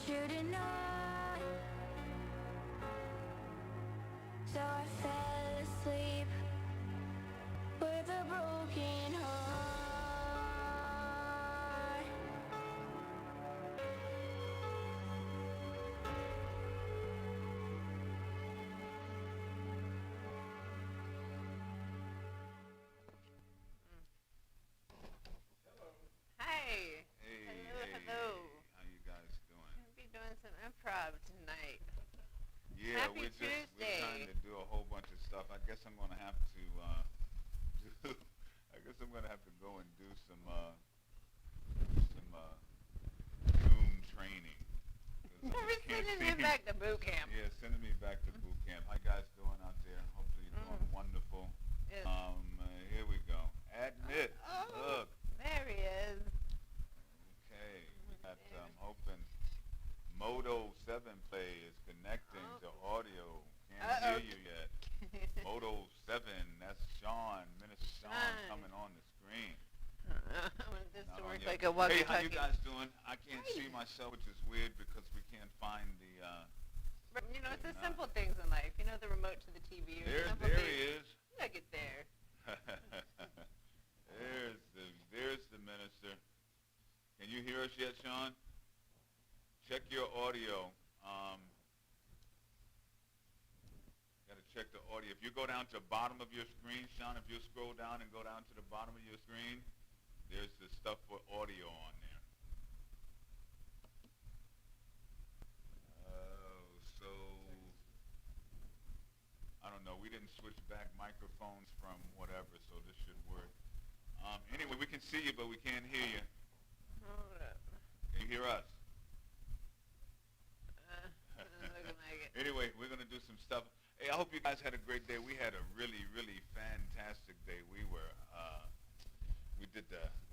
you tonight. So I fell asleep with a broken heart. Hi. Hey, Hello, hey, hello. how you guys doing? We'll be doing some improv tonight. Yeah, Happy we're trying Tuesday. to do a whole bunch of stuff. I guess I'm gonna have to do. I guess I'm gonna have to go and do some Zoom training because I We're just can't sending him seem. back to boot camp. Yeah, sending me back to boot camp. How you guys doing out there? Hopefully you're doing wonderful. Yes. Here we go. Admit. Oh, Look. there he is. Okay, we got. Hoping Moto 7 Play is connecting to audio. Can't Uh-oh. hear you yet. Moto 7, that's Sean, Minister Sean coming on the screen. I want this Not to on work yet. like a Hey, how you walkie-talkie. guys doing? I can't Hi. see myself, which is weird because we can't find the. You know, it's the Nah. simple things in life. You know, the remote to the TV. Or the There, simple there things. he is. Look at there. there's the minister. Can you hear us yet, Sean? Check your audio. Got to check the audio. If you go down to the bottom of your screen, Sean, if you scroll down and go down to the bottom of your screen, there's the stuff for audio on there. So I don't know. We didn't switch back microphones from whatever, so this should work. Anyway, we can see you, but we can't hear you. Hold up. Can you hear us? Looking like it. Anyway, we're gonna do some stuff. Hey, I hope you guys had a great day. We had a really, really fantastic day. We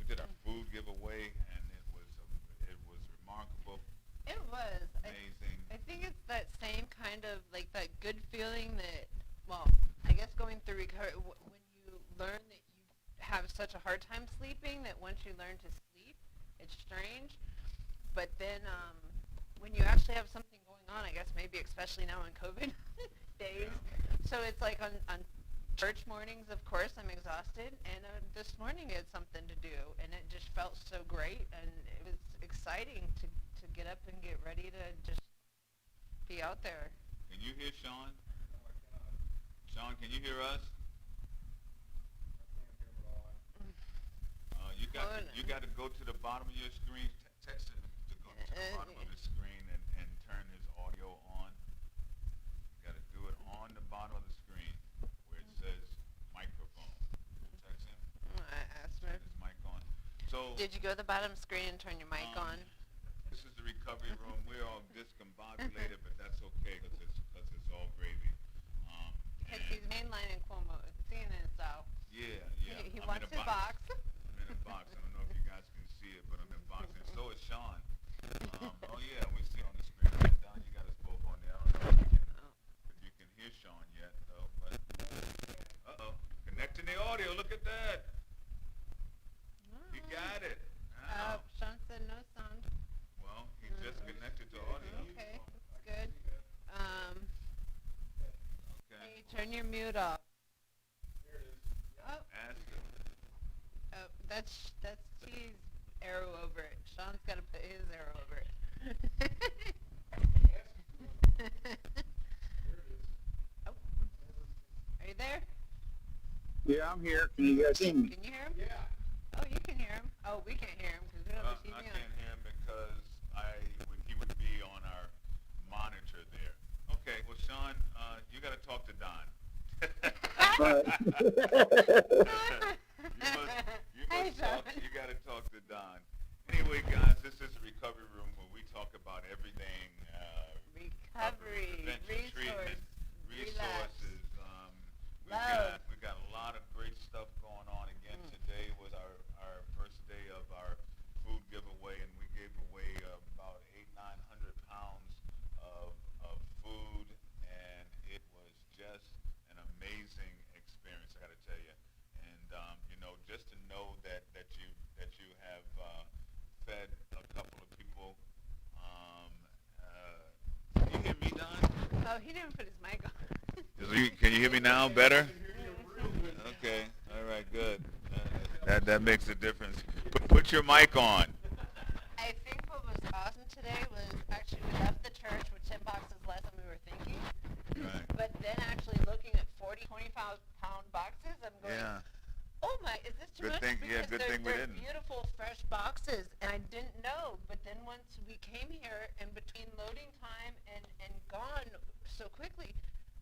did our food giveaway, and it was remarkable, It was. amazing. I think it's that same kind of, like, that good feeling that, well, I guess going through recovery, when you learn that you have such a hard time sleeping, that once you learn to sleep, it's strange. But then when you actually have something going on, I guess maybe especially now in COVID days, so it's like on church mornings, of course, I'm exhausted, and this morning I had something to do, and it just felt so great, and it was exciting to get up and get ready to just be out there. Can you hear Sean? Sean, can you hear us? You got to go to the bottom of your screen. Text him to go to the bottom of his screen and turn his audio on. You got to do it on the bottom of the screen where it says microphone. Text him. I asked Turn him. his mic on. So Did you go to the bottom screen and turn your mic on? this is the recovery room. We're all discombobulated, but that's okay because it's all gravy. Because And he's mainlining Cuomo, CNN style. yeah. He I'm wants in a his box. I'm in a box. I don't know if you guys can see it, but I'm in a box, and so is Sean. Oh yeah, we see on the screen. Right down, you got us both on there. I don't know if you can hear Sean yet, though. But connecting the audio. Look at that. He got it. Sean said no sound. Well, he just connected to audio. Okay, that's good. Okay. Hey, turn your mute off. Oh, Ask him. that's T's arrow over it. Sean's got to put his arrow over it. Oh. Are you there? Yeah, I'm here. Can you guys see me? Can you hear him? Yeah. Oh, you can hear him. Oh, we can't hear him because we don't have the TV I on. can't hear him because he would be on our monitor there. Okay, well, Sean, you got to talk to Don. Hey, Sean. You got to talk to Don. Anyway, guys, this is a recovery room where we talk about everything. Recovery, Prevention, treatment, relax. resources. Love. We got a lot of great stuff going on. Again, today was our first day of our food giveaway, and we gave away about 900 pounds of food, and it was just an amazing experience. I got to tell you, and just to know that you have fed a couple of people didn't put his mic on. Can you hear me now better? Okay. All right. Good. That makes a difference. Put your mic on. I think what was awesome today was actually we left the church with 10 boxes less than we were thinking. Right. But then actually looking at 40, 25-pound boxes, I'm going, Yeah. oh my, is this too Good much? thing- yeah, Because good they're, thing we they're didn't. beautiful, fresh boxes, and I didn't know. But then once we came here, and between loading time and gone so quickly,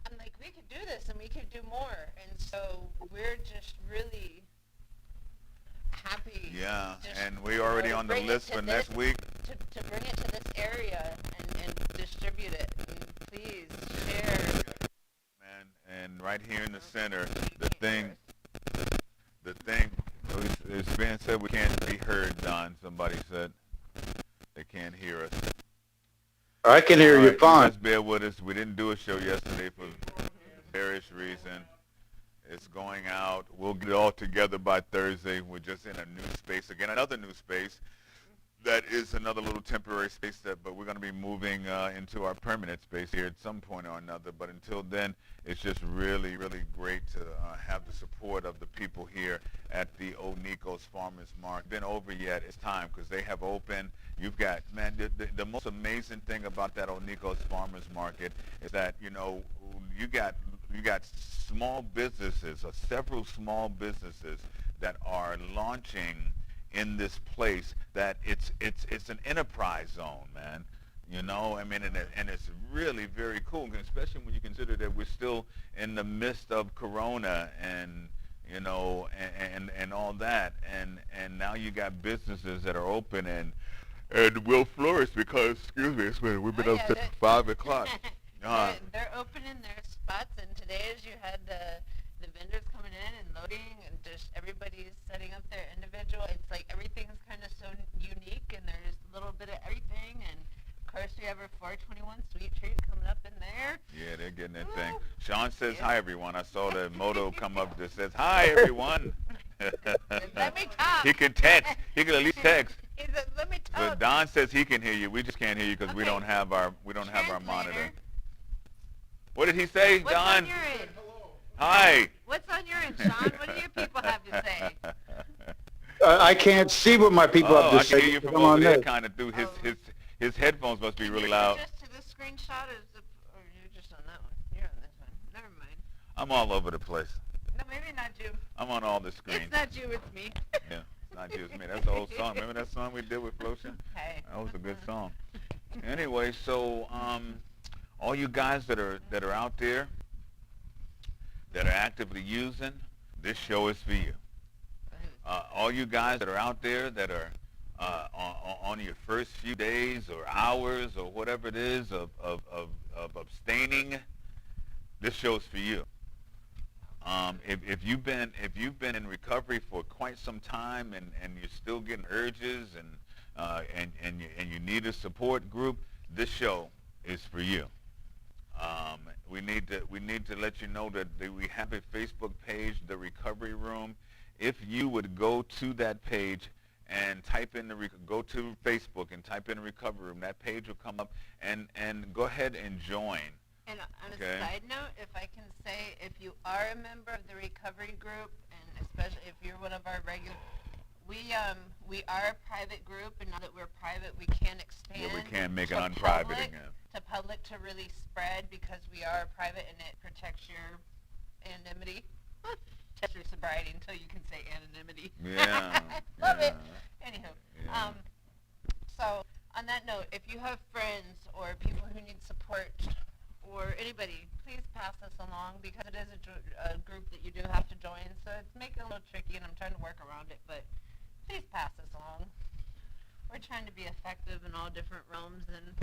I'm like, we could do this, and we could do more. And so we're just really happy. Yeah. just, And we're already you know, on the bring it list to for next this- week. To bring it to this area and distribute it. And please share. Man, and right here in the center, You can't the thing, it's being said we can't be heard, Don. Somebody said they can't hear us. I can hear All you right, fine. just bear with us. We didn't do a show yesterday for various reasons. It's going out. We'll get it all together by Thursday. We're just in a new space again, another new space. That is another little temporary space but we're going to be moving into our permanent space here at some point or another. But until then, it's just really, really great to have the support of the people here at the Onikos Farmers Market. Been over yet? It's time because they have opened. You've got, man, the most amazing thing about that Onikos Farmers Market is that, you know, you got small businesses, or several small businesses that are launching in this place. That it's an enterprise zone, man. You know, I mean, and it's really very cool, especially when you consider that we're still in the midst of Corona and, you know, and all that, and now you got businesses that are open and will flourish because, excuse me, we've been Oh, up yeah, since 5 o'clock. They're opening their spots, and today as you had the vendors coming in and loading, and just everybody's setting up their individual. It's like everything's kind of so unique, and there's a little bit of everything. And of course, we have our 421 sweet treat coming up in there. Yeah, they're getting that Woo. thing. Sean says Yeah. hi, everyone. I saw the moto come up that says, hi, everyone. Let me talk. He can text. He can at least text. He said, let me talk. But Don says he can hear you. We just can't hear you because we Okay. don't have our Translator. monitor. What did he say, What's Don? on your end? Hi. What's on your end, Sean? What do your people have to say? I can't see what my people Oh, have to I say. can hear you from Come over on there, this. kind of through his Oh. his headphones must be Can really you loud. Just to this screenshot, or you're just on that one? You're on this one. Never mind. I'm all over the place. No, maybe not you. I'm on all the screens. It's not you, it's me. Yeah, it's not you, it's me. That's the old song. Remember that song we did with Flotion? Hey. That was a good song. Anyway, so all you guys that are out there that are actively using, this show is for you. All you guys that are out there that are on your first few days or hours or whatever it is of abstaining, this show is for you. If you've been in recovery for quite some time and you're still getting urges and you need a support group, this show is for you. We need to let you know that we have a Facebook page, The Recovery Room. If you would go to that page and type in go to Facebook and type in Recovery Room, that page will come up, and go ahead and join. And on Okay. a side note, if I can say, if you are a member of the recovery group, and especially if you're one of our regular, we are a private group, and now that we're private, we can expand. Yeah, we can't make it to unprivate public, again. To public to really spread, because we are private and it protects your anonymity. Test your sobriety until you can say anonymity. Yeah. Love it. yeah, Anywho, yeah. so on that note, if you have friends or people who need support or anybody, please pass this along, because it is a group that you do have to join. So it's making it a little tricky, and I'm trying to work around it, but please pass this along. We're trying to be effective in all different realms, and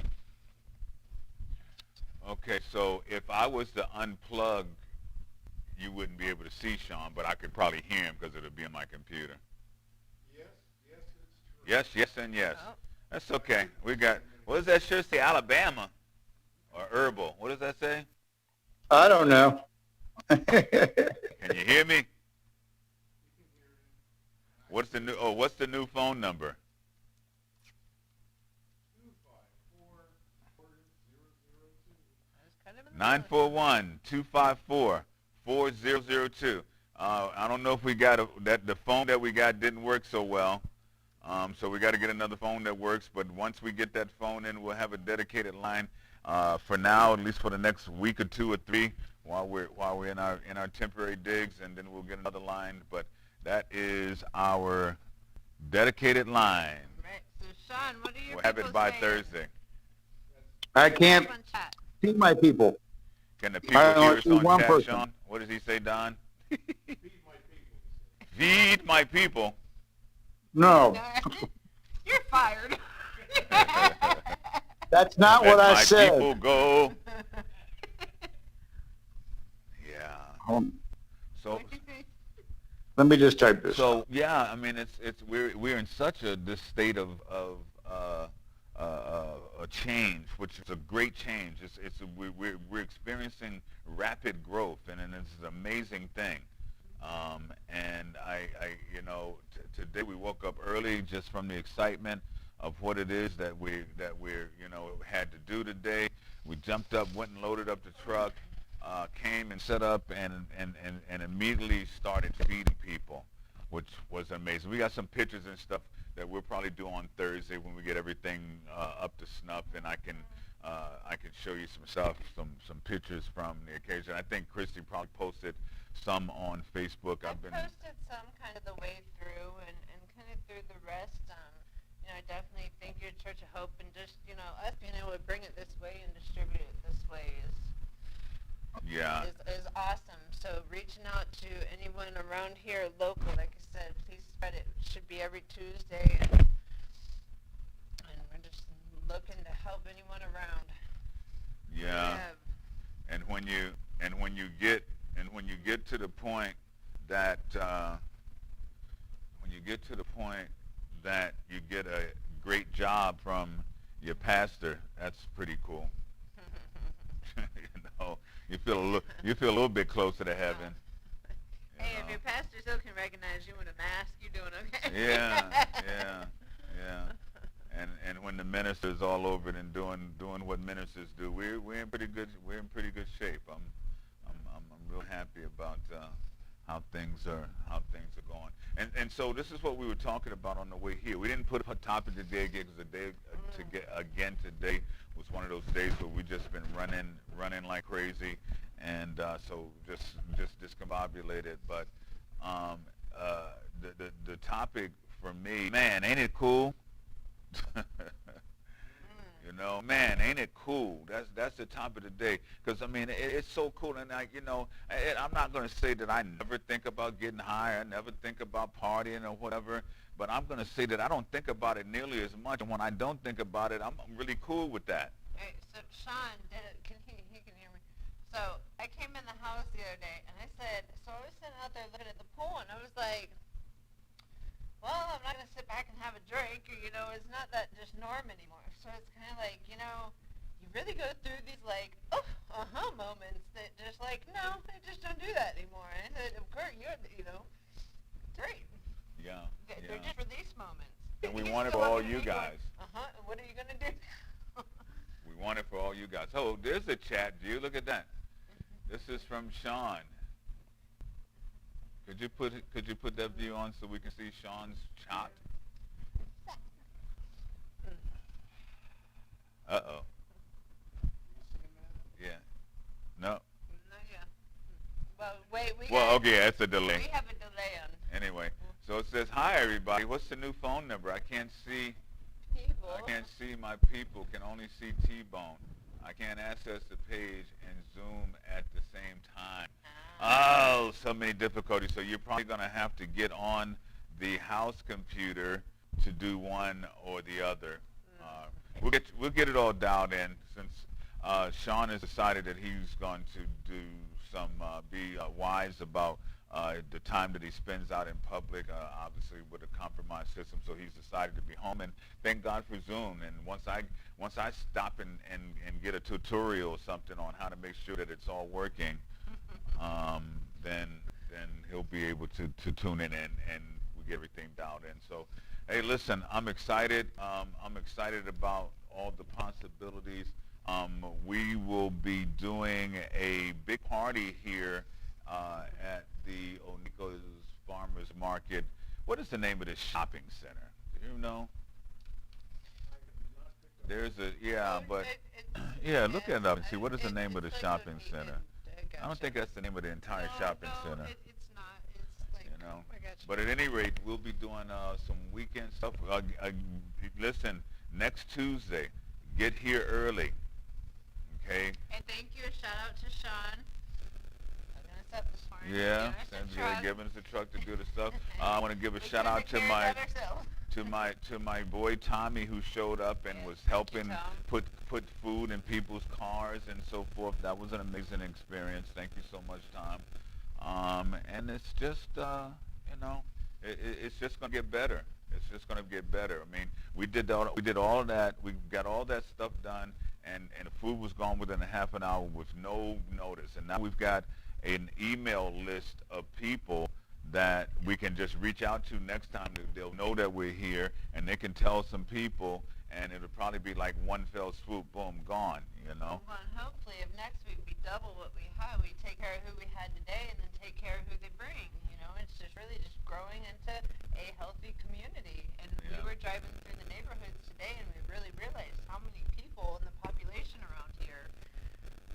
Okay, so if I was to unplug, you wouldn't be able to see Sean, but I could probably hear him because it would be on my computer. Yes, yes, and yes. Oh. That's okay. We got, what does that shirt say, Alabama? Or herbal? What does that say? I don't know. Can you hear me? What's the new phone number? Cut him in the middle. 941-254-4002. I don't know if we got the phone that we got didn't work so well. So we got to get another phone that works. But once we get that phone in, we'll have a dedicated line for now, at least for the next week or two or three, while we're in our temporary digs, and then we'll get another line. But that is our dedicated line. Right. So Sean, what are you? We'll have it by Thursday. I can't On chat. see my people. Can the people I hear only us see on one chat, person. Sean? What does he say, Don? Feed my people. No, You're fired. that's not Let what I my said. people go. Yeah. So Let me just type this. so yeah, I mean we're in such this state of a change, which is a great change. We're experiencing rapid growth, and it's an amazing thing. And I today we woke up early just from the excitement of what it is that we're had to do today. We jumped up, went and loaded up the truck, came and set up and immediately started feeding people, which was amazing. We got some pictures and stuff that we'll probably do on Thursday when we get everything up to snuff, and I can show you some stuff, some pictures from the occasion. I think Christy probably posted some on Facebook. I posted some kind of the way through and kind of through the rest. I definitely think your Church of Hope and just, us being able to bring it this way and distribute it this way is awesome. So reaching out to anyone around here local, like I said, please spread it. It should be every Tuesday, and we're just looking to help anyone around. Yeah. And when you get to the point that you get a great job from your pastor, that's pretty cool. You feel a little bit closer to heaven. Hey, if your pastor still can recognize you in a mask, you're doing okay. Yeah. And when the minister's all over it and doing what ministers do, we're in pretty good shape. I'm real happy about how things are going. And so this is what we were talking about on the way here. We didn't put a topic today again because today was one of those days where we just been running like crazy, and so just discombobulated. But the topic for me, man, ain't it cool? Man, ain't it cool? That's the topic of the day. Because, I mean, it's so cool. And, I'm not going to say that I never think about getting high. I never think about partying or whatever. But I'm going to say that I don't think about it nearly as much. And when I don't think about it, I'm really cool with that. Right, so Sean did it. He can hear me. So I came in the house the other day, and I said, so I was sitting out there looking at the pool, and I was like, well, I'm not going to sit back and have a drink, or, it's not that just norm anymore. So it's kind of like, you really go through these, like, moments that just like, no, I just don't do that anymore. And I said, of course, you're, great. Yeah. They're just for these moments. And we want it for all you guys. And what are you going to do? We want it for all you guys. Oh, there's a chat view. Look at that. This is from Sean. Could you put that view on so we can see Sean's chat? Uh-oh. Yeah. No. Not yet. Well, wait. Okay, that's a delay. We have a delay on Anyway, so it says, hi, everybody. What's the new phone number? I can't see my people. Can only see T-Bone. I can't access the page and Zoom at the same time. Oh, so many difficulties. So you're probably going to have to get on the house computer to do one or the other. We'll get it all dialed in since Sean has decided that he's going to do some be wise about the time that he spends out in public, obviously with a compromised system. So he's decided to be home, and thank God for Zoom. And once I stop and get a tutorial or something on how to make sure that it's all working, then he'll be able to tune in and we get everything dialed in. So, hey, listen, I'm excited. I'm excited about all the possibilities. we will be doing a big party here at the Onikos Farmers Market. What is the name of this shopping center? Do you know? There's a, yeah, but, yeah, look it up and see what is the name of the shopping center. I don't think that's the name of the entire shopping center. It's not. It's like, You know, I got you. but at any rate, we'll be doing some weekend stuff. Listen, next Tuesday, get here early, okay? And thank you. A shout out to Sean. Hooking us up this morning. Yeah, Giving us a truck. giving us a truck to do the stuff. I want to give a We shout couldn't out to have my carried that ourselves. to my boy Tommy, who showed up and Yes, was thank you, helping Tom. put food in people's cars and so forth. That was an amazing experience. Thank you so much, Tom. And it's just it's just gonna get better. It's just gonna get better. I mean, we did all of that. We got all that stuff done, and the food was gone within a half an hour with no notice. And now we've got an email list of people that we can just reach out to next time. They'll know that we're here, and they can tell some people, and it'll probably be like one fell swoop, boom, gone. You know. Well, and hopefully, if next week we double what we had, we take care of who we had today, and then take care of who they bring. You know, it's just really just growing into a healthy community. And Yeah. we were driving through the neighborhoods today, and we really realized how many people in the population around here.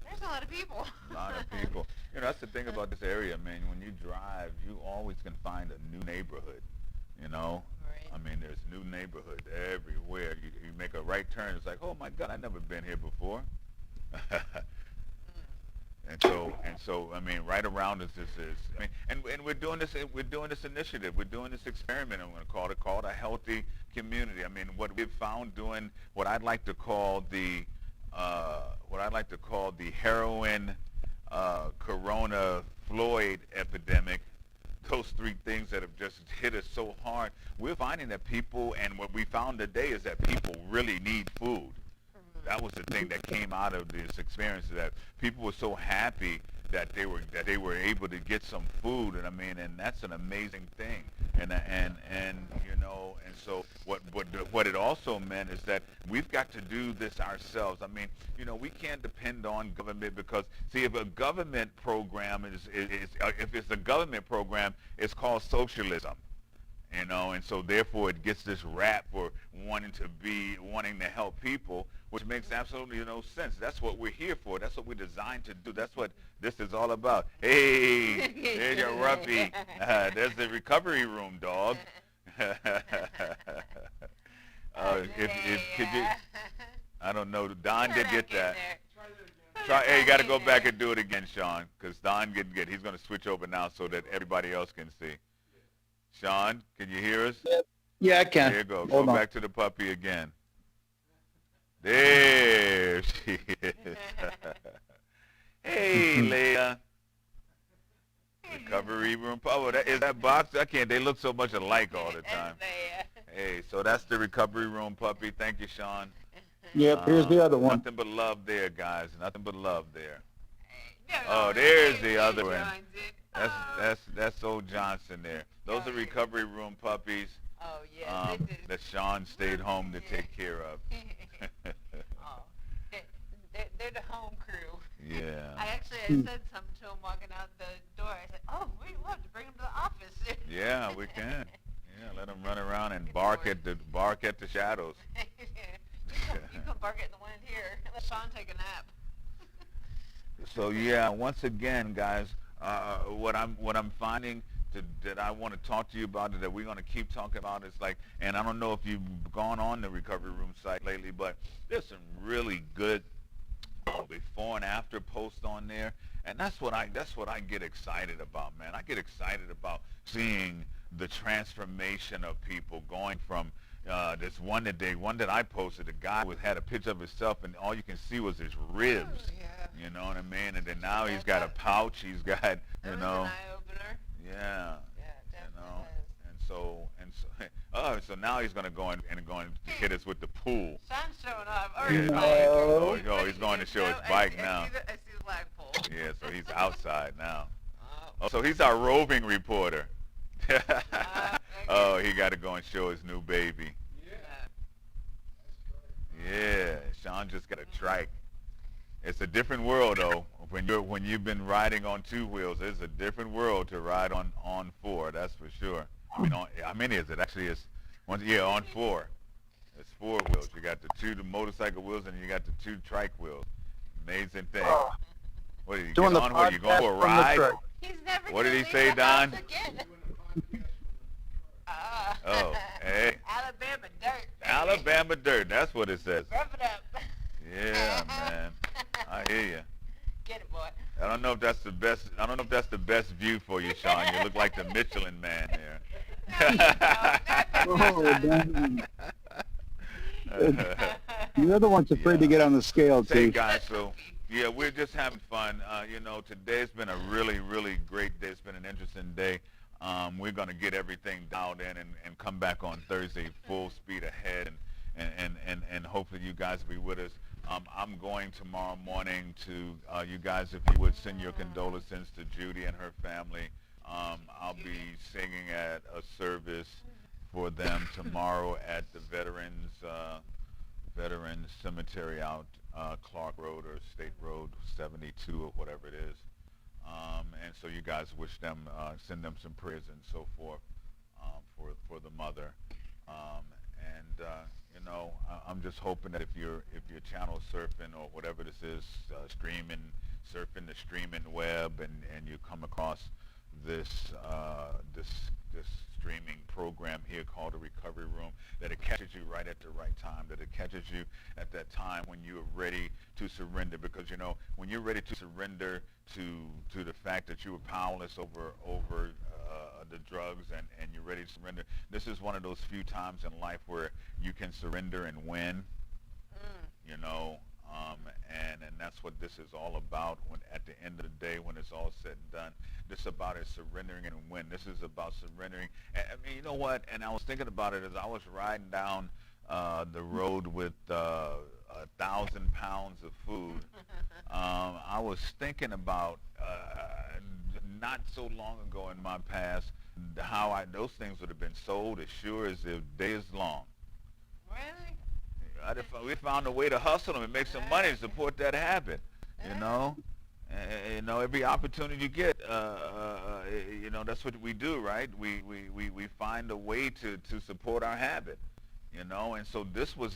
There's a lot of people. A lot of people. You know, that's the thing about this area, man. When you drive, you always can find a new neighborhood. You know. Right. I mean, there's new neighborhoods everywhere. You make a right turn, it's like, oh my God, I've never been here before. And so, I mean, right around us, this is. I mean, and we're doing this initiative. We're doing this experiment. I'm going to call it a healthy community. I mean, what we've found doing what I'd like to call the heroin, corona, Floyd epidemic. Those three things that have just hit us so hard. We're finding that people, and what we found today is that people really need food. That was the thing that came out of this experience, that people were so happy that they were able to get some food, and I mean, and that's an amazing thing. And you know, and so what it also meant is that we've got to do this ourselves. I mean, you know, we can't depend on government, because see, if a government program if it's a government program, it's called socialism. You know, and so therefore it gets this rap for wanting to help people, which makes absolutely no sense. That's what we're here for. That's what we're designed to do. That's what this is all about. Hey, there's your Ruffy. There's the recovery room, dog. Could you? I don't know. Don did get that. Hey, you got to go back and do it again, Sean, because Don didn't get. He's going to switch over now so that everybody else can see. Sean, can you hear us? Yeah, I can. There you go. Hold Go on. back to the puppy again. There she is. Hey, Leah. Recovery room. Oh, is that box? I can't. They look so much alike all the time. Hey, so that's the recovery room puppy. Thank you, Sean. Yep, here's the other one. Nothing but love there, guys. Nothing but love there. No, Oh, there's the other Johnson. one. That's old Johnson there. Those are recovery room puppies Oh, yeah. This is. that Sean stayed home to take care of. Oh, they're the home crew. Yeah. I said something to him walking out the door. I said, "Oh, we'd love to bring him to the office." Yeah, we can. Yeah, let them run around and bark at the shadows. You can bark at the one here. Let Sean take a nap. So yeah, once again, guys, what I'm finding that I want to talk to you about, and that we're going to keep talking about, is like, and I don't know if you've gone on the recovery room site lately, but there's some really good before and after posts on there, and that's what I get excited about, man. I get excited about seeing the transformation of people going from this one that I posted. The guy had a picture of himself, and all you can see was his ribs. Oh, yeah. You know what I mean? And then now he's got a pouch. He's got, That you was know, an eye-opener. yeah. Yeah, You definitely know, was. so now he's going to hit us with the pool. Sean's showing off. Yeah. No. Oh, he's going to show his bike now. I see the flagpole. Yeah, so he's outside now. Oh. Oh, so he's our roving reporter. Okay. Oh, he got to go and show his new baby. Yeah. Yeah, Sean just got a trike. It's a different world though. When you've been riding on two wheels, it's a different world to ride on four. That's for sure. I mean, how many is it? Actually, it's on four. It's four wheels. You got the motorcycle wheels, and you got the two trike wheels. Amazing thing. What did you Doing get the on? What, you going podcast for a from the ride? truck. He's never What did gonna he leave say, the house Don? again. Oh, hey. Alabama dirt. Alabama dirt. That's what it says. Rev it up. Yeah, man. I hear you. Get it, boy. I don't know if that's the best. I don't know if that's the best view for you, Sean. You look like the Michelin Man here. Oh, damn. You're the one's afraid to get on the scale, Hey too. guys, so yeah, we're just having fun. Today's been a really, really great day. It's been an interesting day. We're gonna get everything dialed in and come back on Thursday full speed ahead, and hopefully you guys will be with us. I'm going tomorrow morning to you guys, if you would send your condolences to Judy and her family. I'll be singing at a service for them tomorrow at the Veterans Cemetery out Clark Road or State Road 72 or whatever it is. And so you guys wish them, send them some prayers and so forth for the mother. I'm just hoping that if you're channel surfing or whatever this is, surfing the streaming web, and you come across this streaming program here called the Recovery Room, that it catches you right at the right time, that it catches you at that time when you are ready to surrender. Because when you're ready to surrender to the fact that you were powerless over the drugs, and you're ready to surrender, this is one of those few times in life where you can surrender and win. And that's what this is all about. When at the end of the day, when it's all said and done, this about is surrendering and win. This is about surrendering. I mean, you know what? And I was thinking about it as I was riding down the road with 1,000 pounds of food. I was thinking about not so long ago in my past how those things would have been sold as sure as the day is long. Really? We found a way to hustle them and make some money to support that habit. Every opportunity you get, that's what we do, right? We find a way to support our habit, and so this was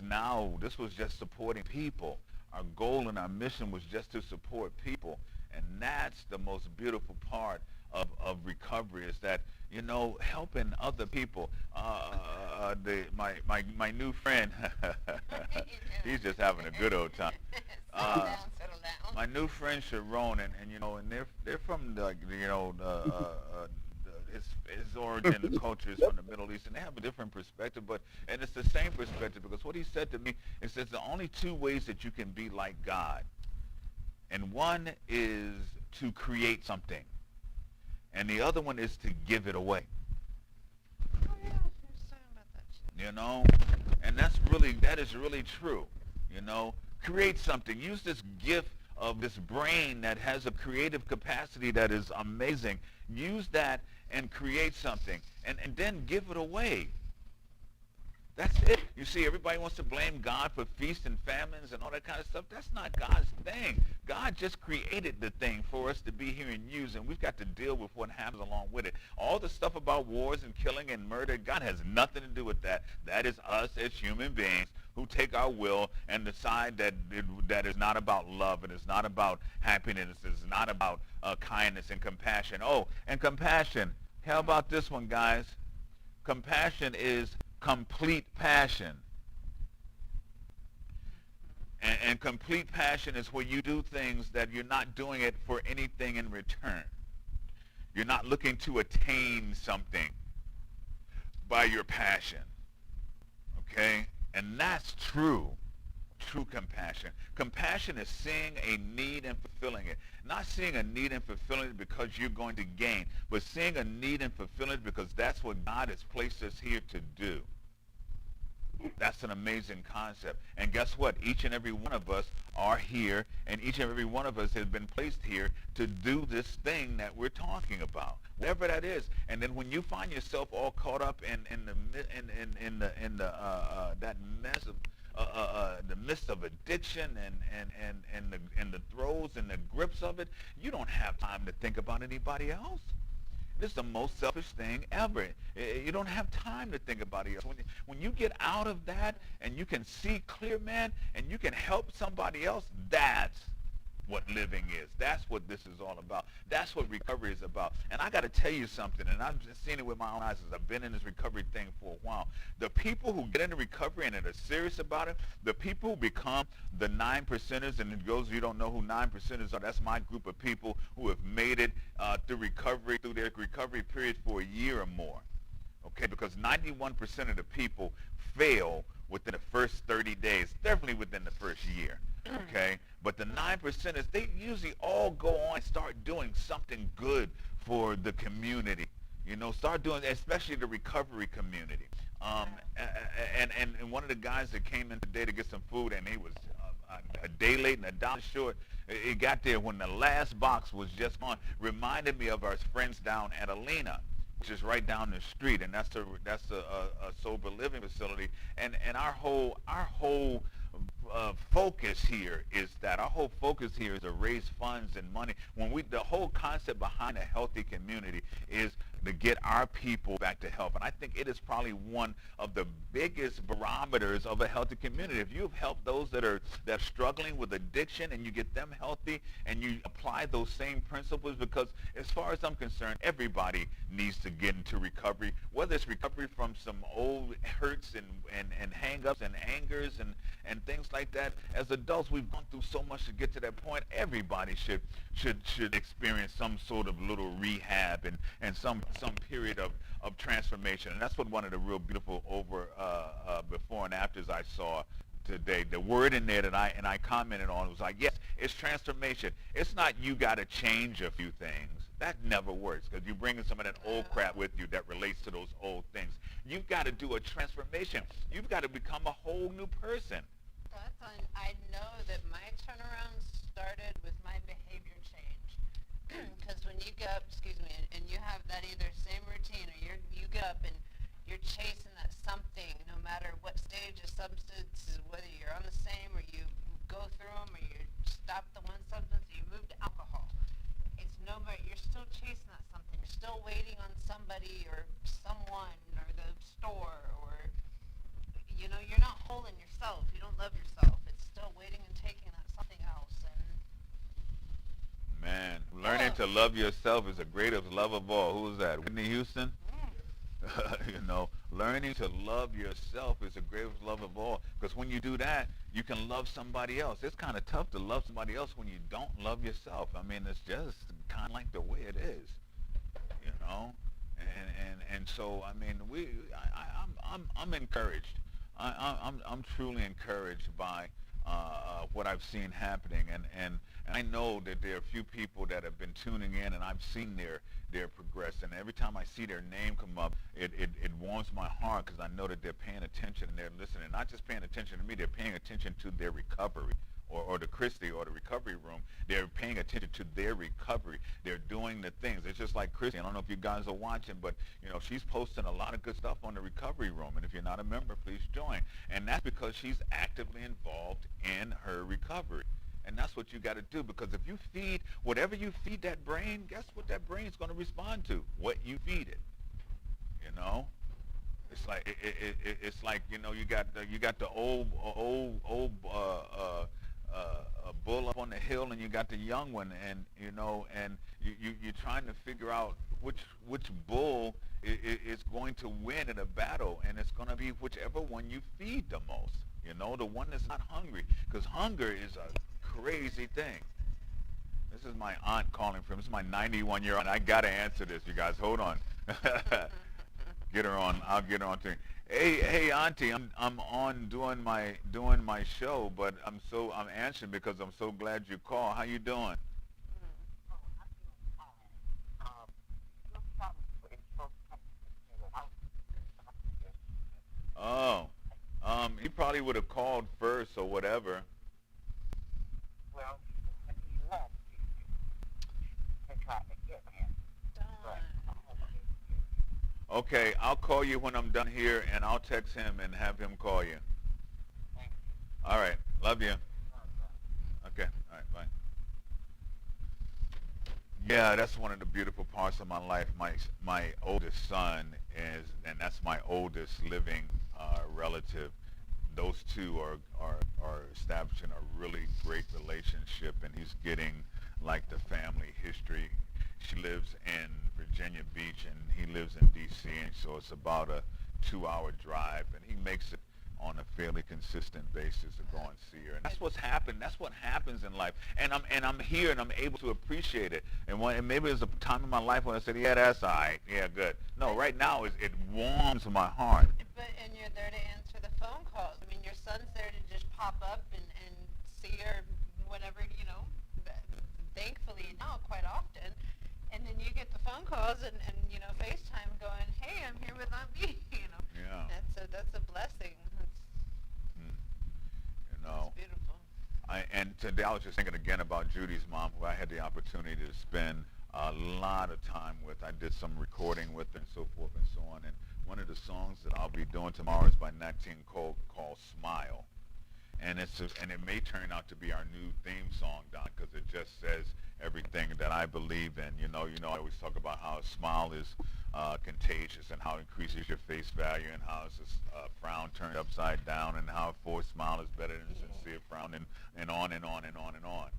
just supporting people. Our goal and our mission was just to support people, and that's the most beautiful part of recovery, is that helping other people. My new friend, he's just having a good old time. Settle down. My new friend Sharon, and they're from his origin, the culture is from the Middle East, and they have a different perspective, and it's the same perspective, because what he said to me is there's only two ways that you can be like God, and one is to create something, and the other one is to give it away. Oh yeah, he was talking about that too. And that is really true. Create something. Use this gift of this brain that has a creative capacity that is amazing. Use that and create something, and then give it away. That's it. You see, everybody wants to blame God for feasts and famines and all that kind of stuff. That's not God's thing. God just created the thing for us to be here and use, and we've got to deal with what happens along with it. All the stuff about wars and killing and murder, God has nothing to do with that. That is us as human beings who take our will and decide that is not about love, and it's not about happiness, it's not about kindness and compassion. Oh, and compassion. How about this one, guys? Compassion is complete passion. And complete passion is where you do things that you're not doing it for anything in return. You're not looking to attain something by your passion. Okay? And that's true compassion. Compassion is seeing a need and fulfilling it. Not seeing a need and fulfilling it because you're going to gain, but seeing a need and fulfilling it because that's what God has placed us here to do. That's an amazing concept. And guess what? Each and every one of us are here, and each and every one of us has been placed here to do this thing that we're talking about, whatever that is. And then when you find yourself all caught up in that mess the midst of addiction and the throes and the grips of it, you don't have time to think about anybody else. This is the most selfish thing ever. You don't have time to think about it else. When you get out of that and you can see clear, man, and you can help somebody else, that's what living is. That's what this is all about. That's what recovery is about. And I got to tell you something, and I've just seen it with my own eyes as I've been in this recovery thing for a while. The people who get into recovery and that are serious about it, the people who become the 9%ers, and those of you who don't know who 9%ers are, that's my group of people who have made it through recovery, through their recovery period for a year or more. Okay, because 91% of the people fail within the first 30 days, definitely within the first year. Okay, but the 9%ers, they usually all go on and start doing something good for the community. You know, start doing, especially the recovery community. And one of the guys that came in today to get some food, and he was a day late and a dollar short. He got there when the last box was just gone. Reminded me of our friends down at Alena, which is right down the street, and that's a sober living facility. And our whole focus here is that our whole focus here is to raise funds and money. The whole concept behind a healthy community is to get our people back to health. And I think it is probably one of the biggest barometers of a healthy community. If you've helped those that are struggling with addiction and you get them healthy and you apply those same principles, because as far as I'm concerned, everybody needs to get into recovery, whether it's recovery from some old hurts and hang-ups and angers and things like that. As adults, we've gone through so much to get to that point. Everybody should experience some sort of little rehab and some period of transformation. And that's what one of the real beautiful before and afters I saw today. The word in there that I commented on was like, yes, it's transformation. It's not you got to change a few things. That never works, because you're bringing some of that old crap with you that relates to those old things. You've got to do a transformation. You've got to become a whole new person. I know that my turnaround started with my behavior change. Because when you get up, and you have that either same routine or you get up and you're chasing that something, no matter what stage of substance, whether you're on the same or you go through them or you stop the one substance or you move to alcohol. It's no matter, you're still chasing that something. You're still waiting on somebody or someone or the store or, you're not whole in yourself. You don't love yourself. It's still waiting and taking that something else. And Man, learning to love yourself is the greatest love of all. Who is that? Whitney Houston? Learning to love yourself is the greatest love of all. Because when you do that, you can love somebody else. It's kind of tough to love somebody else when you don't love yourself. I mean, it's just kind of like the way it is, And so, I mean, I'm encouraged. I'm truly encouraged by what I've seen happening, and I know that there are a few people that have been tuning in, and I've seen their progress, and every time I see their name come up, it warms my heart, because I know that they're paying attention and they're listening. Not just paying attention to me, they're paying attention to their recovery, or the Christy or the recovery room. They're paying attention to their recovery. They're doing the things. It's just like Christy. I don't know if you guys are watching, but she's posting a lot of good stuff on the recovery room. And if you're not a member, please join. And that's because she's actively involved in her recovery. And that's what you got to do, because if you feed, whatever you feed that brain, guess what that brain's going to respond to? What you feed it. It's like it's like you got the old bull up on the hill, and you got the young one, and you're trying to figure out which bull is going to win in a battle, and it's going to be whichever one you feed the most. The one that's not hungry, because hunger is a crazy thing. This is my aunt calling from. This is my 91-year-old. I got to answer this, you guys. Hold on. Get her on. I'll get her on to. Hey, Auntie, I'm on doing my show, but I'm answering because I'm so glad you called. How you doing? Oh, he probably would have called first or whatever. Well, when he left, they tried to get him. Okay, I'll call you when I'm done here, and I'll text him and have him call you. Thank you. All right. Love you. Okay. All right. Bye. Yeah, that's one of the beautiful parts of my life. My oldest son is, and that's my oldest living relative. Those two are establishing a really great relationship, and he's getting like the family history. She lives in Virginia Beach, and he lives in D.C., and so it's about a 2-hour drive, and he makes it on a fairly consistent basis to go and see her. And that's what's happened. That's what happens in life. And I'm here and I'm able to appreciate it. And maybe there's a time in my life when I said, yeah, that's all right. Yeah, good. No, right now it warms my heart. And you're there to answer the phone calls. I mean, your son's there to just pop up and see her whenever, thankfully now quite often. And then you get the phone calls and FaceTime going, hey, I'm here with Aunt B, Yeah. That's a blessing. That's beautiful. And today I was just thinking again about Judy's mom, who I had the opportunity to spend a lot of time with. I did some recording with her and so forth and so on. And one of the songs that I'll be doing tomorrow is by Nat King Cole called Smile. And it may turn out to be our new theme song, Don, because it just says everything that I believe in. I always talk about how a smile is contagious and how it increases your face value and how it's a frown turned upside down and how a forced smile is better than a sincere frown and on and on and on and on.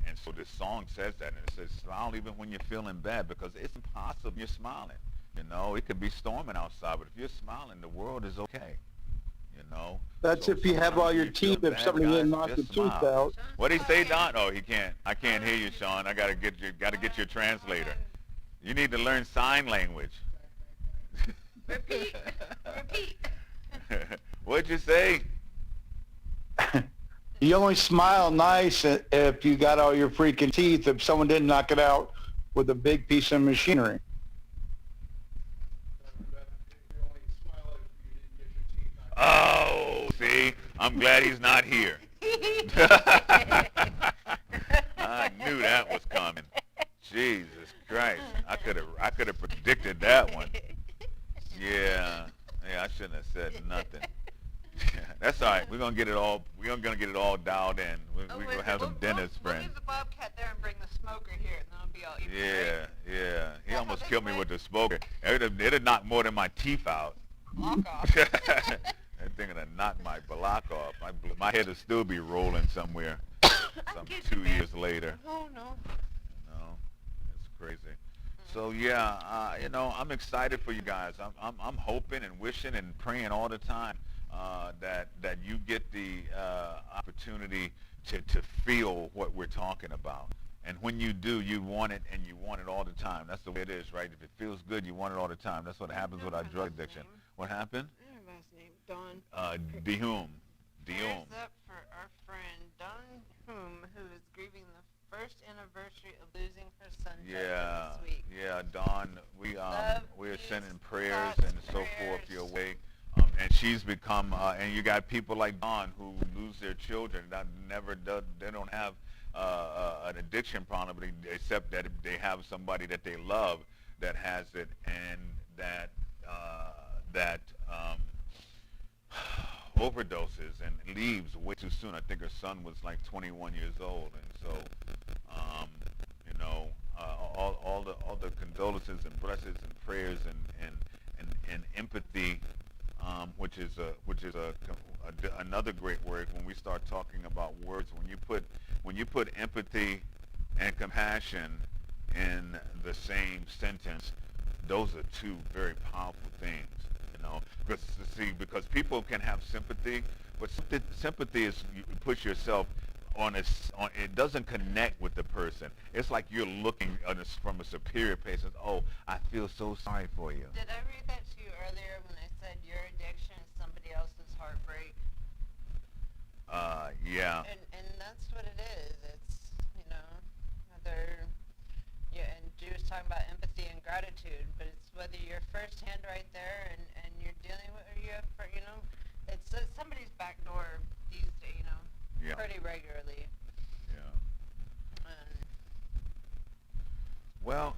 And so this song says that, and it says smile even when you're feeling bad, because it's impossible you're smiling. It could be storming outside, but if you're smiling, the world is okay. That's So if you have all your sometimes teeth, feel if bad, somebody guys, didn't knock the just tooth smile. out. What'd he say, Don? Oh, he can't. I can't hear you, Sean. I gotta get your translator. You need to learn sign language. Repeat. What'd you say? You only smile nice if you got all your freaking teeth, if someone didn't knock it out with a big piece of machinery. Oh, see, I'm glad he's not here. I knew that was coming. Jesus Christ, I could have predicted that one. Yeah, I shouldn't have said nothing. That's all right. We're gonna get it all dialed in. We're gonna have some dinners, We'll friends. leave the Bobcat there and bring the smoker here, and then it'll be all even. Yeah. He That's almost how they killed me play. with the smoker. It'd have knocked more than my teeth out. Block off. That thing would have knocked my block off. My head would still be rolling somewhere. Some get 2 you, man. years later. Oh no. No, it's crazy. So yeah, I'm excited for you guys. I'm hoping and wishing and praying all the time that you get the opportunity to feel what we're talking about. And when you do, you want it, and you want it all the time. That's the way it is, right? If it feels good, you want it all the time. That's what happens with our drug addiction. What happened? Her last name, Dawn. Dehum. Prayers up for our friend Dawn Hume, who is grieving the first anniversary of losing her son this week. Yeah, Dawn. We are peace, sending prayers thoughts, and so forth prayers. your way. And she's become, and you got people like Dawn who lose their children. They don't have an addiction problem, except that they have somebody that they love that has it, and that overdoses and leaves way too soon. I think her son was like 21 years old, and so all the condolences and blessings and prayers and empathy, which is another great word when we start talking about words. When you put empathy and compassion in the same sentence, those are two very powerful things. Because people can have sympathy, but sympathy is you put yourself on it doesn't connect with the person. It's like you're looking from a superior place. Oh, I feel so sorry for you. Did I read that to you earlier when I said your addiction is somebody else's heartbreak? Yeah. And that's what it is. It's, whether, and Drew was talking about empathy and gratitude, but it's whether you're firsthand right there and you're dealing with, or you have, it's somebody's back door these days, Yeah. pretty regularly. Yeah. And Well,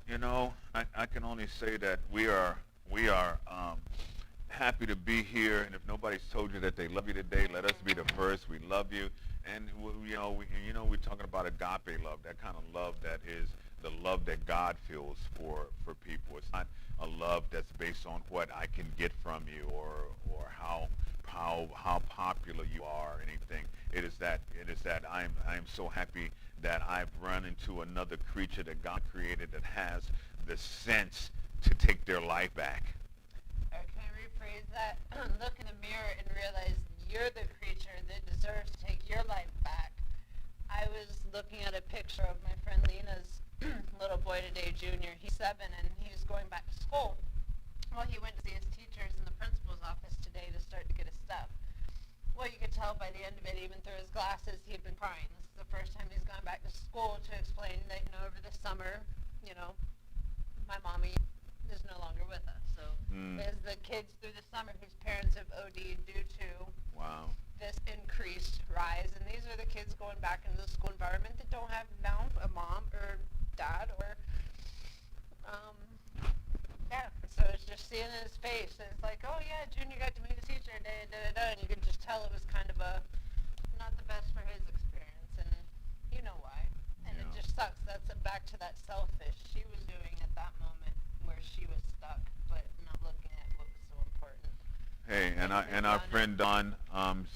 I can only say that we are happy to be here, and if nobody's told you that they love you today, let us be the first. We love you, and we're talking about agape love, that kind of love that is the love that God feels for people. It's not a love that's based on what I can get from you or how popular you are or anything. It is that I am so happy that I've run into another creature that God created that has the sense to take their life back. Or can I rephrase that? Look in the mirror and realize you're the creature that deserves to take your life back. I was looking at a picture of my friend Lena's little boy today, Junior. He's 7 and he's going back to school. Well, he went to see his teachers in the principal's office today to start to get his stuff. Well, you could tell by the end of it, even through his glasses, he had been crying. This is the first time he's gone back to school to explain that, over the summer, my mommy is no longer with us. So as the kids through the summer whose parents have OD'd due to this increased rise, and these are the kids going back into the school environment that don't have now a mom or dad or so it's just seeing in his face, and it's like, oh yeah, Junior got to meet his teacher, and you can just tell it was kind of not the best for his experience, and you know why. And it just sucks. That's back to that selfish she was doing at that moment where she was stuck, but not looking at what was so important. Hey, and our friend Don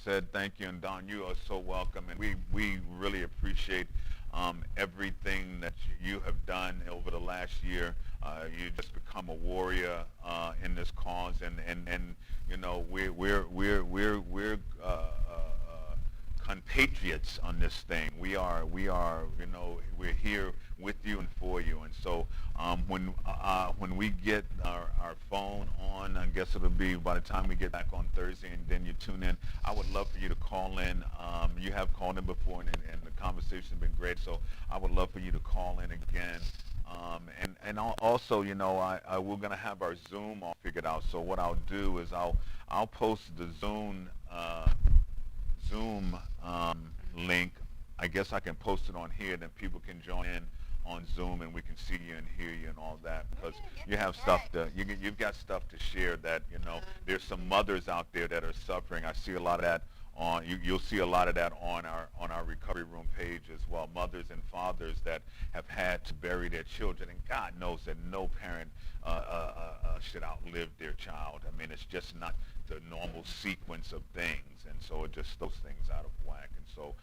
said thank you, and Don, you are so welcome, and we really appreciate everything that you have done over the last year. You just become a warrior in this cause, and we're compatriots on this thing. We are we're here with you and for you. And so when we get our phone on, I guess it'll be by the time we get back on Thursday, and then you tune in. I would love for you to call in. You have called in before, and the conversation's been great. So I would love for you to call in again. And also, we're going to have our Zoom all figured out. So what I'll do is I'll post the Zoom link. I guess I can post it on here, then people can join in on Zoom, and we can see you and hear you and all that, because you have stuff you've got stuff to share that there's some mothers out there that are suffering. I see a lot of that on you'll see a lot of that on our recovery room page as well. Mothers and fathers that have had to bury their children, and God knows that no parent should outlive their child. I mean, it's just not the normal sequence of things, and so it just throws things out of whack. And so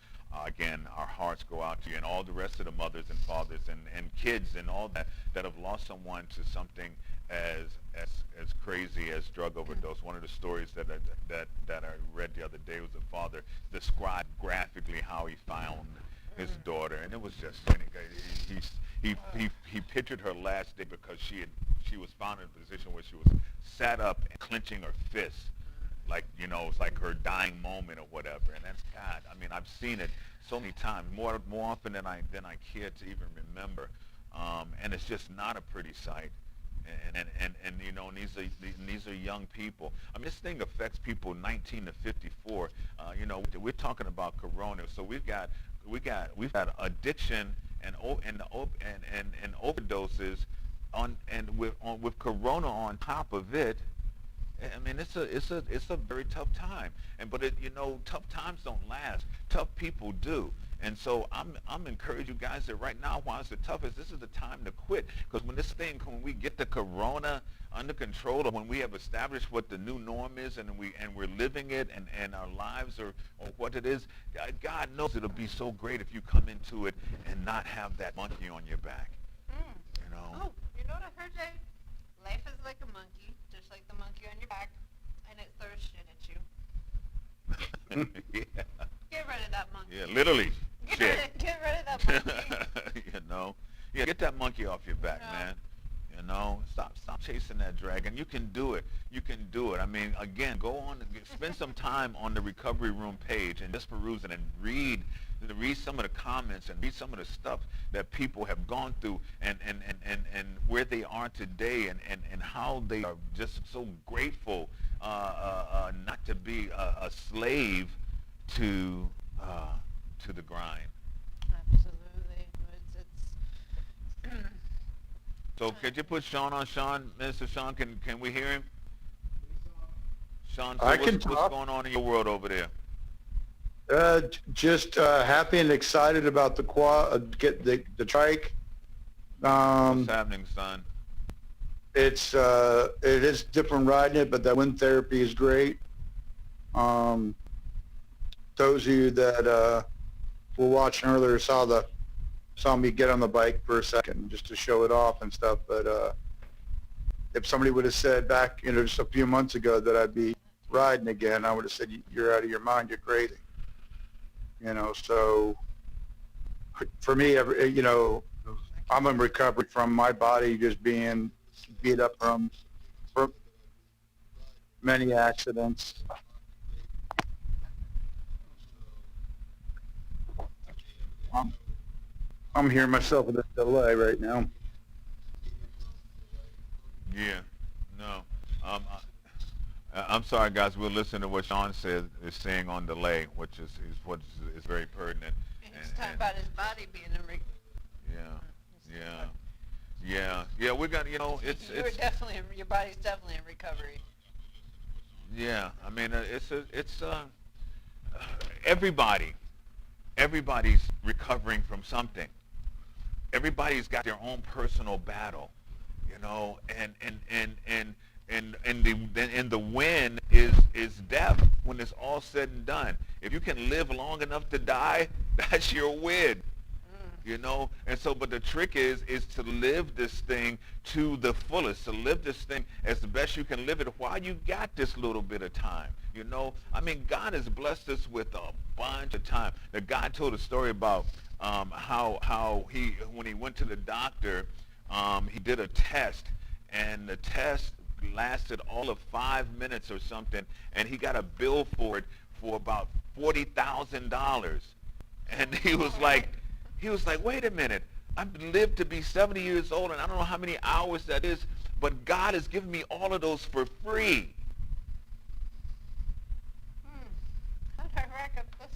again, our hearts go out to you and all the rest of the mothers and fathers and kids and all that have lost someone to something as crazy as drug overdose. One of the stories that I read the other day was a father described graphically how he found his daughter, and it was just he pictured her last day because she was found in a position where she was sat up and clenching her fists, like it's like her dying moment or whatever. And that's God. I mean, I've seen it so many times, more often than I care to even remember, and it's just not a pretty sight. And these are young people. I mean, this thing affects people 19 to 54. We're talking about corona, so we've got addiction and overdoses with corona on top of it. I mean, it's a very tough time, but tough times don't last. Tough people do. And so I'm encouraging you guys that right now, while it's the toughest, this is the time to quit. Because when we get the corona under control, or when we have established what the new norm is, and we're living it, and our lives are what it is, God knows it'll be so great if you come into it and not have that monkey on your back. Oh, you know what I heard, Jay? Life is like a monkey, just like the monkey on your back, and it throws shit at you. Yeah. Get rid of that monkey. Yeah, literally. Get rid of that monkey. Yeah, get that monkey off your back, man. Stop chasing that dragon. You can do it. I mean, again, go on, spend some time on the Recovery Room page and just peruse it and read some of the comments and read some of the stuff that people have gone through and where they are today and how they are just so grateful not to be a slave to the grind. Absolutely. It's So could you put Sean on? Minister Sean, can we hear him? Sean, so I can what's talk. going on in your world over there? Just happy and excited about the get the trike. What's happening, son? It is different riding it, but that wind therapy is great. Those of you that were watching earlier saw me get on the bike for a second just to show it off and stuff. But if somebody would have said back, just a few months ago that I'd be riding again, I would have said, "You're out of your mind. You're crazy." So for me, I'm in recovery from my body just being beat up from many accidents. I'm hearing myself with a delay right now. Yeah, no. I'm sorry, guys. We'll listen to what Sean is saying on delay, which is what is very pertinent. He's talking about his body being in Yeah. We're gonna, it's your body's definitely in recovery. Yeah. I mean, everybody's recovering from something. Everybody's got their own personal battle, and the win is death when it's all said and done. If you can live long enough to die, that's your win. And so, but the trick is to live this thing to the fullest, to live this thing as the best you can live it while you got this little bit of time. I mean, God has blessed us with a bunch of time. The guy told a story about how when he went to the doctor, he did a test, and the test lasted all of 5 minutes or something, and he got a bill for it for about $40,000, and he was like, wait a minute, I've lived to be 70 years old, and I don't know how many hours that is, but God has given me all of those for free. How do I rack up this?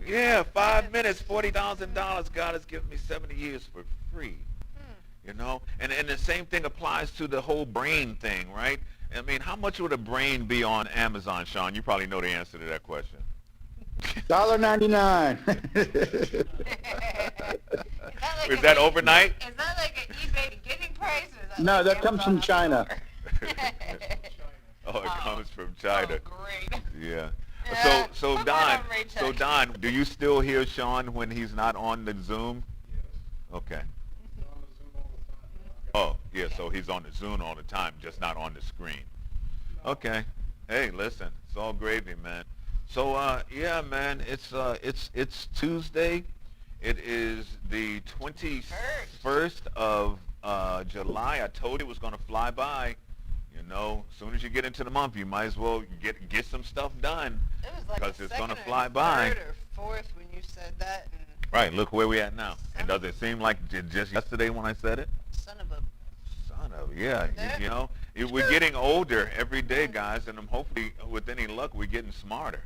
Yeah, 5 minutes, $40,000. God has given me 70 years for free. And the same thing applies to the whole brain thing, right? I mean, how much would a brain be on Amazon, Sean? You probably know the answer to that question. $1.99. Is that overnight? Is that like an eBay beginning price? Or is that No, like that comes from Amazon China. Oh, it comes from China. Oh, great. Yeah. Yeah. So Put Don, that on Ray so Check. Don, do you still hear Sean when he's not on the Zoom? Okay. Oh, yeah, so he's on the Zoom all the time, just not on the screen. Okay. Hey, listen, it's all gravy, man. So, yeah, man, it's Tuesday. It is the 21st of July. I told you it was going to fly by. As soon as you get into the month, you might as well get some stuff done. It was like because the it's gonna second fly or by. third or fourth when you said that. And Right, look where we at now. And does it seem like just yesterday when I said it? son of a... Yeah, Yeah. we're getting older every day, guys, and hopefully, with any luck, we're getting smarter,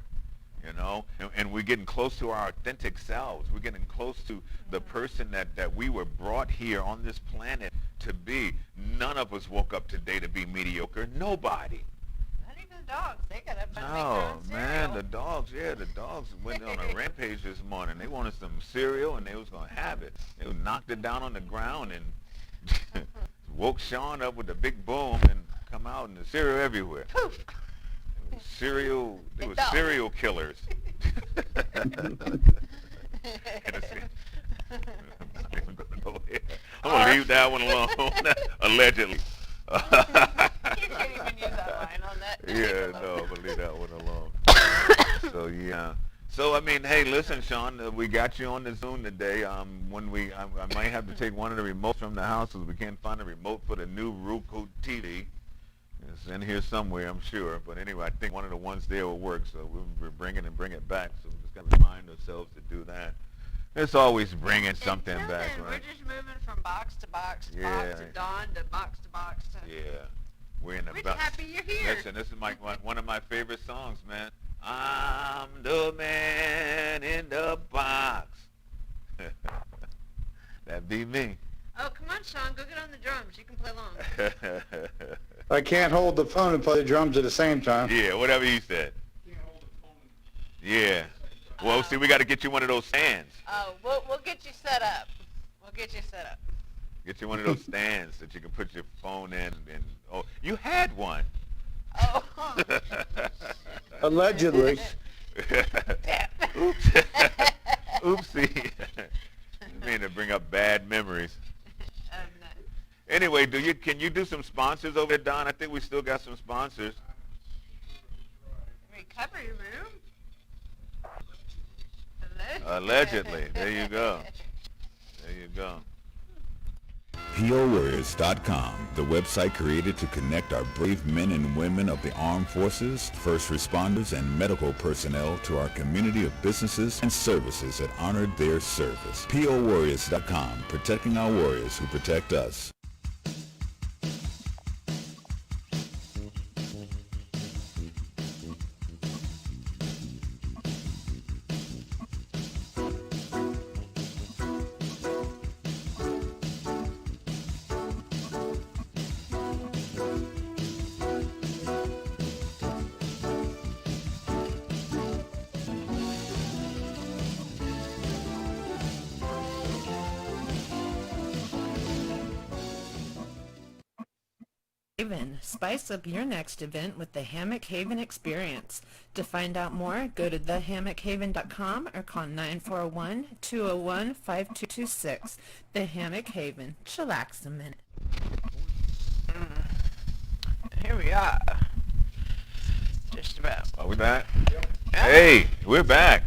and we're getting close to our authentic selves. We're getting close to the person that we were brought here on this planet to be. None of us woke up today to be mediocre. Nobody. Not even the dogs. They got up and make their No, own man, cereal. the dogs went on a rampage this morning. They wanted some cereal, and they was going to have it. They knocked it down on the ground and woke Sean up with a big boom and come out and the cereal everywhere. Poof. They were dog. serial killers. I'm going to leave that one alone. Allegedly. You can't even use that line on that. Yeah, no, I'm going to leave that one alone. So, yeah. So, I mean, hey, listen, Sean, we got you on the Zoom today. I might have to take one of the remotes from the house because we can't find a remote for the new Roku TV. It's in here somewhere, I'm sure. But anyway, I think one of the ones there will work, so we're bring it back. So we just got to remind ourselves to do that. It's always bringing something Until back, then, right? We're just moving from box to box to Yeah. box to dawn to box to box to... Yeah. We're in the We're just happy you're here. Listen, this is one of my favorite songs, man. I'm the man in the box. That'd be me. Oh, come on, Sean. Go get on the drums. You can play along. I can't hold the phone and play the drums at the same time. Yeah, whatever he said. Yeah. Well, see, we got to get you one of those stands. Oh, we'll get you set up. We'll get you set up. Get you one of those stands that you can put your phone in. And oh, you had one. Oh. Allegedly. Oops. Oopsie. I mean to bring up bad memories. Anyway, can you do some sponsors over there, Don? I think we still got some sponsors. Recovery room? Allegedly. There you go. There you go. POWarriors.com, the website created to connect our brave men and women of the armed forces, first responders, and medical personnel to our community of businesses and services that honor their service. POWarriors.com, protecting our warriors who protect us. Haven. Spice up your next event with the Hammock Haven experience. To find out more, go to thehammockhaven.com or call 941-201-5226. The Hammock Haven. Chillax a minute. Here we are. Just about. Are we back? Yep. Hey, we're back.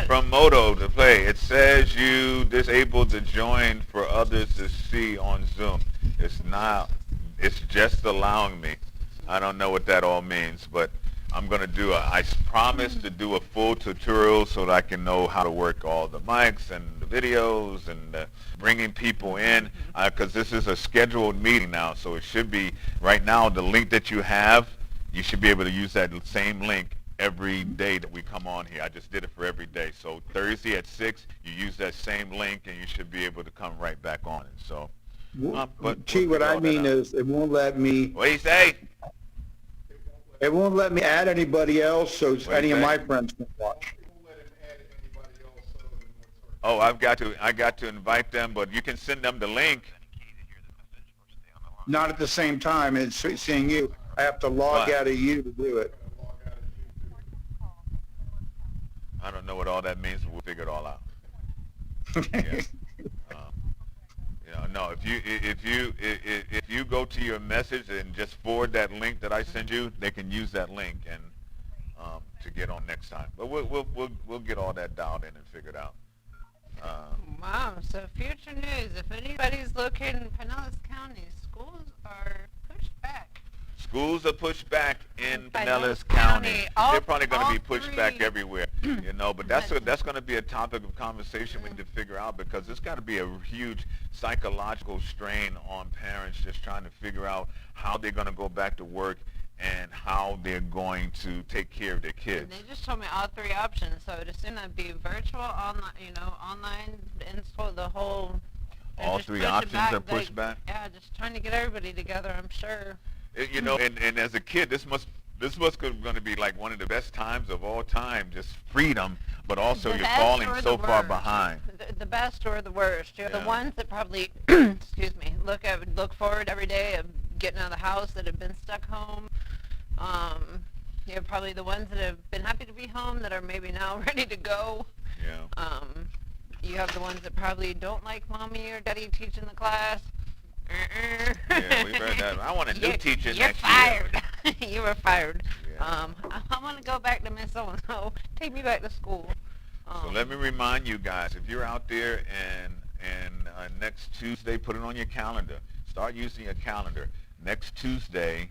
From Moto to play. It says you disabled the join for others to see on Zoom. It's just allowing me. I don't know what that all means, but I'm going to do I promise to do a full tutorial so that I can know how to work all the mics and the videos and bringing people in, because this is a scheduled meeting now, so it should be, right now, the link that you have, you should be able to use that same link every day that we come on here. I just did it for every day. So Thursday at 6, you use that same link and you should be able to come right back on it. So. Gee, what I mean is it won't let me. What do you say? It won't let me add anybody else, so any of my friends can watch. Oh, I got to invite them, but you can send them the link. Not at the same time as seeing you. I have to log out of you to do it. I don't know what all that means, but we'll figure it all out. Yeah. No, if you go to your message and just forward that link that I send you, they can use that link and to get on next time. But we'll get all that dialed in and figured out. Wow. So future news: if anybody's located in Pinellas County, schools are pushed back. Schools are pushed back in Pinellas County. They're probably going to be pushed back everywhere, but that's going to be a topic of conversation we need to figure out, because there's got to be a huge psychological strain on parents just trying to figure out how they're going to go back to work and how they're going to take care of their kids. And they just told me all 3 options, so I would assume that'd be virtual, online, install the whole. All 3 options are pushed back? Yeah, just trying to get everybody together, I'm sure. And as a kid, this was going to be like one of the best times of all time, just freedom, but also you're falling so far behind. The best or the worst. You're the ones that probably, excuse me, look forward every day of getting out of the house, that have been stuck home. You're probably the ones that have been happy to be home, that are maybe now ready to go. Yeah. You have the ones that probably don't like mommy or daddy teaching the class. Yeah, we've heard that. I want a new teacher you're next fired. year. You were fired. Yeah. I want to go back to Miss So-and-so. Take me back to school. So let me remind you guys, if you're out there and next Tuesday, put it on your calendar. Start using your calendar. Next Tuesday,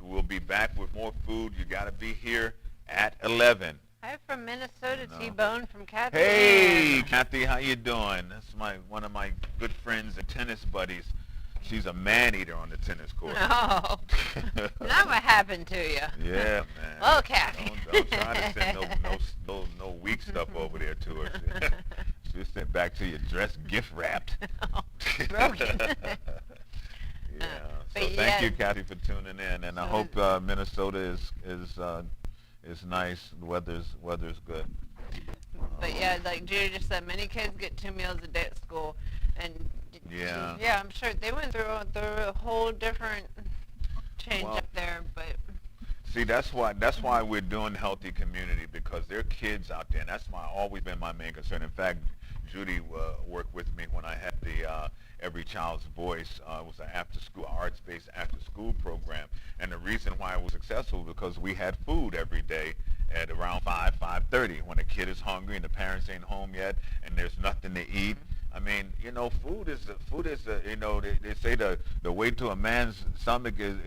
we'll be back with more food. You got to be here at 11. Hi from Minnesota, T-Bone from Kathy. Hey, Kathy, how you doing? That's one of my good friends and tennis buddies. She's a man-eater on the tennis court. Oh, now what happened to you? Yeah, man. Well, Kathy. Don't try to send no weak stuff over there to her. She'll send back to you dressed gift wrapped. Broken. Yeah. So But thank you, yeah. Kathy, for tuning in, and I So- hope Minnesota is nice. The weather's good. But yeah, like Judy just said, many kids get 2 meals a day at school, and Yeah. yeah, I'm sure they went through a whole different change Well, up there. But See, that's why we're doing Healthy Community, because there are kids out there, and that's always been my main concern. In fact, Judy worked with me when I had the Every Child's Voice. It was an after-school, arts-based after-school program, and the reason why it was successful because we had food every day at around 5:30 when a kid is hungry and the parents ain't home yet, and there's nothing to eat. I mean, food is they say the way to a man's stomach is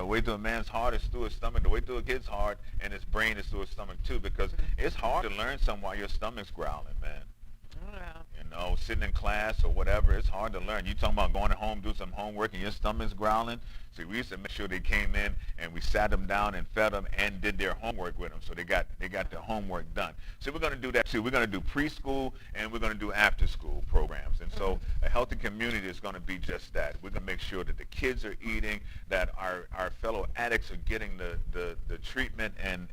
way to a man's heart is through his stomach. The way to a kid's heart and his brain is through his stomach too, because it's hard to learn something while your stomach's growling, man. Sitting in class or whatever, it's hard to learn. You talking about going home, do some homework, and your stomach's growling. See, we used to make sure they came in and we sat them down and fed them and did their homework with them, so they got their homework done. So we're going to do that too. We're going to do preschool and we're going to do after school programs. And so a Healthy Community is going to be just that. We're going to make sure that the kids are eating, that our fellow addicts are getting the treatment and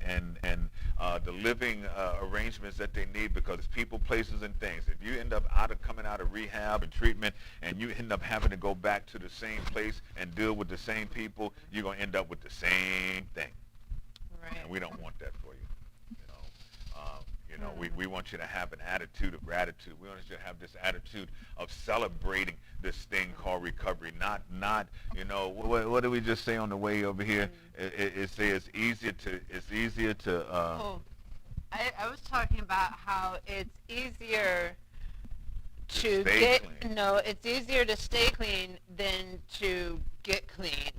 the living arrangements that they need, because it's people, places, and things. If you end up coming out of rehab and treatment and you end up having to go back to the same place and deal with the same people, you're going to end up with the same thing. right. And we don't want that for you. We want you to have an attitude of gratitude. We want you to have this attitude of celebrating this thing called recovery. Not what did we just say on the way over here? It says it's easier to I was talking about how it's easier to stay get clean. no, it's easier to stay clean than to get clean.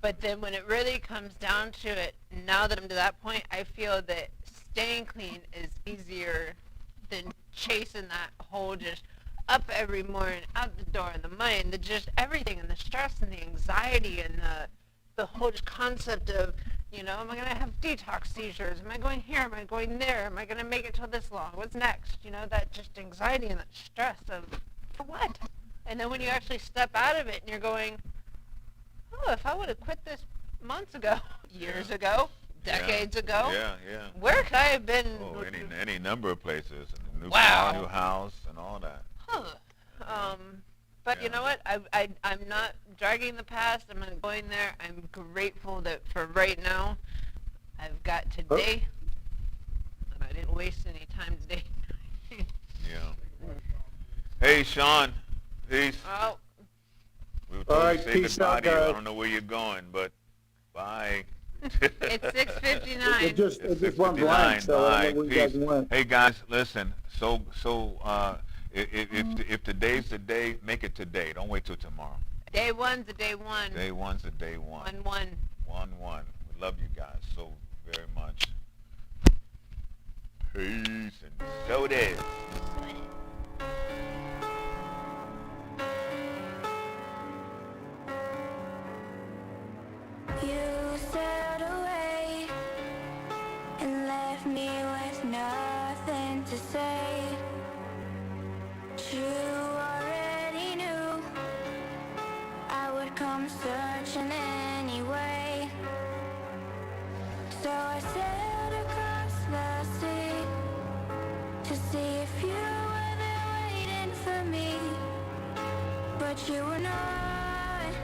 But then when it really comes down to it, now that I'm to that point, I feel that staying clean is easier than chasing that whole just up every morning, out the door, the mind, just everything, and the stress and the anxiety and the whole just concept of, am I going to have detox seizures? Am I going here? Am I going there? Am I going to make it till this long? What's next? That just anxiety and that stress of, for what? And then when you actually step out of it and you're going, oh, if I would have quit this months ago, years ago, decades ago, Yeah. where could I have been? Oh, any number of places. New Wow. car, new house, and all that. But you Yeah. know what? I'm not dragging the past. I'm not going there. I'm grateful that for right now, I've got today, and I didn't waste any time today. Yeah. Hey, Sean. Peace. Oh, We were All told right, to say peace goodbye out, to you. I guys. don't know where you're going, but bye. it's 6:59. It just It's went 6:59. blank, so I Bye. don't know where you guys Peace. went. Hey guys, listen. If today's the day, make it today. Don't wait till tomorrow. Day one's a day one. Day one's a day one. 1-1. 1-1. We love you guys so very much. Peace, and so it is. You sailed away and left me with nothing to say. You already knew I would come searching anyway. So I sailed across the sea to see if you were there waiting for me. But you were not.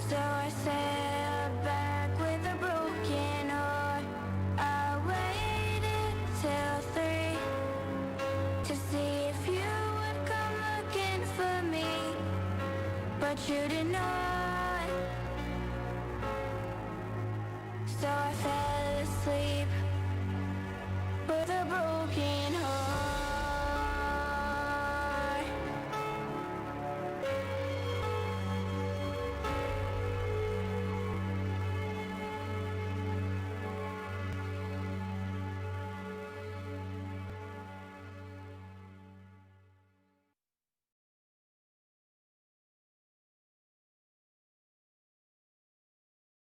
So I sailed back with a broken heart. I waited till 3 to see if you would come looking for me, but you did not. So I fell asleep with a broken